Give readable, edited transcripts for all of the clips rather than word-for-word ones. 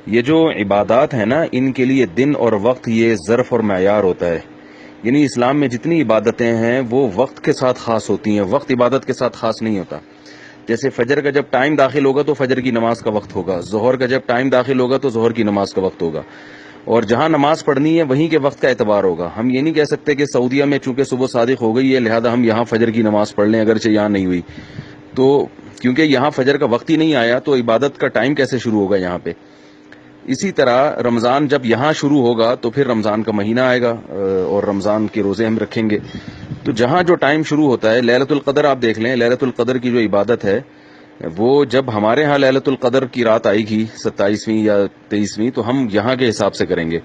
یہ جو عبادات ہیں نا، ان کے لیے دن اور وقت یہ ظرف اور معیار ہوتا ہے. یعنی اسلام میں جتنی عبادتیں ہیں وہ وقت کے ساتھ خاص ہوتی ہیں، وقت عبادت کے ساتھ خاص نہیں ہوتا. جیسے فجر کا جب ٹائم داخل ہوگا تو فجر کی نماز کا وقت ہوگا، ظہر کا جب ٹائم داخل ہوگا تو ظہر کی نماز کا وقت ہوگا، اور جہاں نماز پڑھنی ہے وہیں کے وقت کا اعتبار ہوگا. ہم یہ نہیں کہہ سکتے کہ سعودیہ میں چونکہ صبح صادق ہو گئی ہے لہذا ہم یہاں فجر کی نماز پڑھ لیں اگرچہ یہاں نہیں ہوئی. تو کیونکہ یہاں فجر کا وقت ہی نہیں آیا تو عبادت کا ٹائم کیسے شروع ہوگا یہاں پہ. اسی طرح رمضان جب یہاں شروع ہوگا تو پھر رمضان کا مہینہ آئے گا اور رمضان کے روزے ہم رکھیں گے. تو جہاں جو ٹائم شروع ہوتا ہے، لیلۃ القدر آپ دیکھ لیں، لیلۃ القدر کی جو عبادت ہے وہ جب ہمارے ہاں لیلۃ القدر کی رات آئے گی 27ویں یا 23ویں تو ہم یہاں کے حساب سے کریں گے.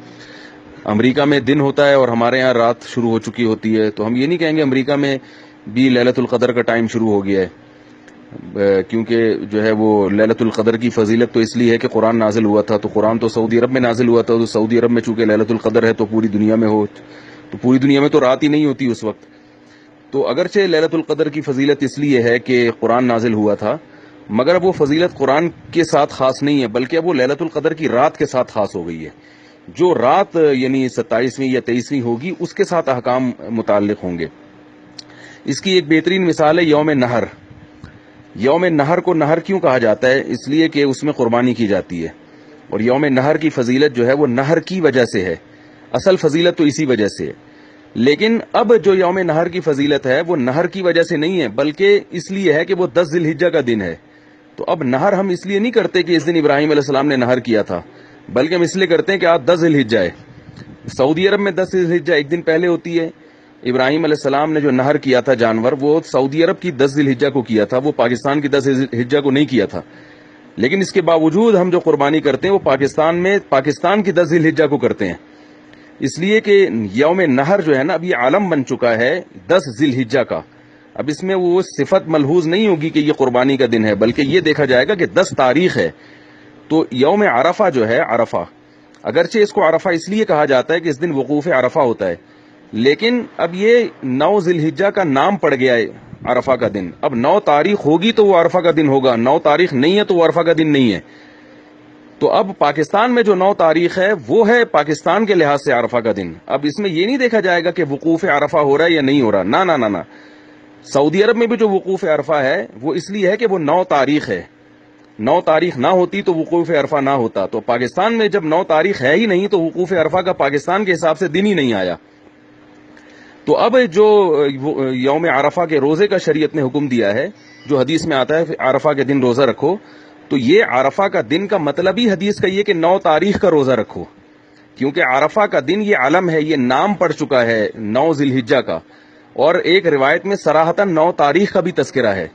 امریکہ میں دن ہوتا ہے اور ہمارے ہاں رات شروع ہو چکی ہوتی ہے، تو ہم یہ نہیں کہیں گے امریکہ میں بھی لیلۃ القدر کا ٹائم شروع ہو گیا ہے، کیونکہ جو ہے وہ لیلۃ القدر کی فضیلت تو اس لیے ہے کہ قرآن نازل ہوا تھا، تو قرآن تو سعودی عرب میں نازل ہوا تھا، تو سعودی عرب میں چونکہ لیلۃ القدر ہے تو پوری دنیا میں ہو، تو پوری دنیا میں تو رات ہی نہیں ہوتی اس وقت. تو اگرچہ لیلۃ القدر کی فضیلت اس لیے ہے کہ قرآن نازل ہوا تھا، مگر وہ فضیلت قرآن کے ساتھ خاص نہیں ہے بلکہ اب وہ لیلۃ القدر کی رات کے ساتھ خاص ہو گئی ہے. جو رات یعنی 27ویں یا 23ویں ہوگی اس کے ساتھ احکام متعلق ہوں گے. اس کی ایک بہترین مثال ہے یوم نہر. یوم نہر کو نہر کیوں کہا جاتا ہے؟ اس لیے کہ اس میں قربانی کی جاتی ہے، اور یوم نہر کی فضیلت جو ہے وہ نہر کی وجہ سے ہے، اصل فضیلت تو اسی وجہ سے ہے. لیکن اب جو یوم نہر کی فضیلت ہے وہ نہر کی وجہ سے نہیں ہے بلکہ اس لیے ہے کہ وہ 10 ذی الحجہ کا دن ہے. تو اب نہر ہم اس لیے نہیں کرتے کہ اس دن ابراہیم علیہ السلام نے نہر کیا تھا، بلکہ ہم اس لیے کرتے ہیں کہ آج 10 ذی الحجہ ہے. سعودی عرب میں 10 ذی الحجہ ایک دن پہلے ہوتی ہے. ابراہیم علیہ السلام نے جو نہر کیا تھا جانور، وہ سعودی عرب کی 10 ذی الحجہ کو کیا تھا، وہ پاکستان کی 10 ذی الحجہ کو نہیں کیا تھا. لیکن اس کے باوجود ہم جو قربانی کرتے ہیں وہ پاکستان کی 10 ذی الحجہ کو کرتے ہیں، اس لیے کہ یوم نہر جو ہے نا اب یہ عالم بن چکا ہے 10 ذی الحجہ کا. اب اس میں وہ صفت ملحوظ نہیں ہوگی کہ یہ قربانی کا دن ہے، بلکہ یہ دیکھا جائے گا کہ 10 تاریخ ہے. تو یوم عرفہ جو ہے، عرفہ اگرچہ اس کو عرفہ اس لیے کہا جاتا ہے کہ اس دن وقوف عرفہ ہوتا ہے، لیکن اب یہ 9 ذی الحجہ کا نام پڑ گیا ہے عرفہ کا دن. اب 9 تاریخ ہوگی تو وہ عرفہ کا دن ہوگا، 9 تاریخ نہیں ہے تو وہ عرفہ کا دن نہیں ہے. تو اب پاکستان میں جو 9 تاریخ ہے وہ ہے پاکستان کے لحاظ سے عرفہ کا دن. اب اس میں یہ نہیں دیکھا جائے گا کہ وقوف عرفہ ہو رہا ہے یا نہیں ہو رہا، نہ نہ نہ نہ. سعودی عرب میں بھی جو وقوف عرفہ ہے وہ اس لیے ہے کہ وہ 9 تاریخ ہے. 9 تاریخ نہ ہوتی تو وقوف عرفہ نہ ہوتا. تو پاکستان میں جب 9 تاریخ ہے ہی نہیں تو وقوف عرفہ کا پاکستان کے حساب سے دن ہی نہیں آیا. تو اب جو یوم عرفہ کے روزے کا شریعت نے حکم دیا ہے، جو حدیث میں آتا ہے عرفہ کے دن روزہ رکھو، تو یہ عرفہ کا دن کا مطلب ہی حدیث کا یہ کہ 9 تاریخ کا روزہ رکھو، کیونکہ عرفہ کا دن یہ علم ہے، یہ نام پڑ چکا ہے 9 ذی الحجہ کا. اور ایک روایت میں صراحتاً 9 تاریخ کا بھی تذکرہ ہے.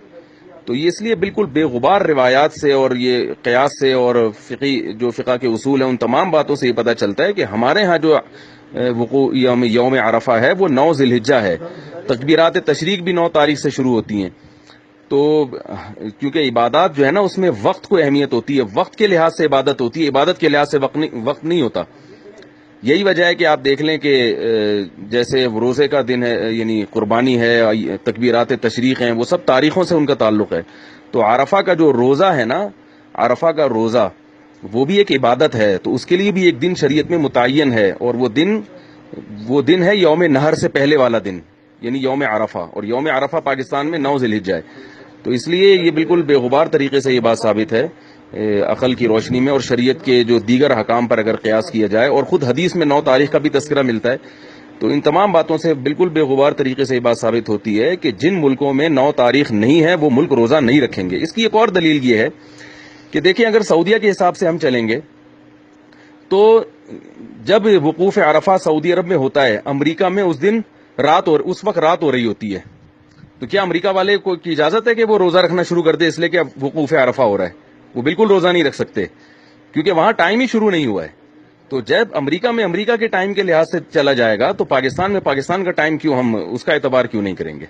تو یہ اس لیے بالکل بے غبار روایات سے اور یہ قیاس سے اور فقہ کے اصول ہیں ان تمام باتوں سے یہ پتہ چلتا ہے کہ ہمارے ہاں جو وقوع یوم عرفہ ہے وہ 9 ذی الحجہ ہے. تکبیرات تشریق بھی 9 تاریخ سے شروع ہوتی ہیں. تو کیونکہ عبادات جو ہے نا اس میں وقت کو اہمیت ہوتی ہے، وقت کے لحاظ سے عبادت ہوتی ہے، عبادت کے لحاظ سے وقت نہیں ہوتا. یہی وجہ ہے کہ آپ دیکھ لیں کہ جیسے روزے کا دن ہے یعنی قربانی ہے، تکبیرات تشریق ہیں، وہ سب تاریخوں سے ان کا تعلق ہے. تو عرفہ کا جو روزہ ہے نا، عرفہ کا روزہ وہ بھی ایک عبادت ہے، تو اس کے لیے بھی ایک دن شریعت میں متعین ہے، اور وہ دن ہے یوم نہر سے پہلے والا دن یعنی یوم عرفہ. اور یوم عرفہ پاکستان میں 9 ذی الحجہ ہے. تو اس لیے یہ بالکل بے غبار طریقے سے یہ بات ثابت ہے عقل کی روشنی میں اور شریعت کے جو دیگر حکام پر اگر قیاس کیا جائے، اور خود حدیث میں 9 تاریخ کا بھی تذکرہ ملتا ہے. تو ان تمام باتوں سے بالکل بے غبار طریقے سے یہ بات ثابت ہوتی ہے کہ جن ملکوں میں 9 تاریخ نہیں ہے وہ ملک روزہ نہیں رکھیں گے. اس کی ایک اور دلیل یہ ہے کہ دیکھیں اگر سعودیہ کے حساب سے ہم چلیں گے تو جب وقوف عرفہ سعودی عرب میں ہوتا ہے، امریکہ میں اس وقت رات ہو رہی ہوتی ہے. تو کیا امریکہ والے کو کی اجازت ہے کہ وہ روزہ رکھنا شروع کر دے اس لیے کہ وقوف عرفہ ہو رہا ہے؟ وہ بالکل روزہ نہیں رکھ سکتے کیونکہ وہاں ٹائم ہی شروع نہیں ہوا ہے. تو جب امریکہ میں امریکہ کے ٹائم کے لحاظ سے چلا جائے گا تو پاکستان میں پاکستان کا ٹائم کیوں، ہم اس کا اعتبار کیوں نہیں کریں گے؟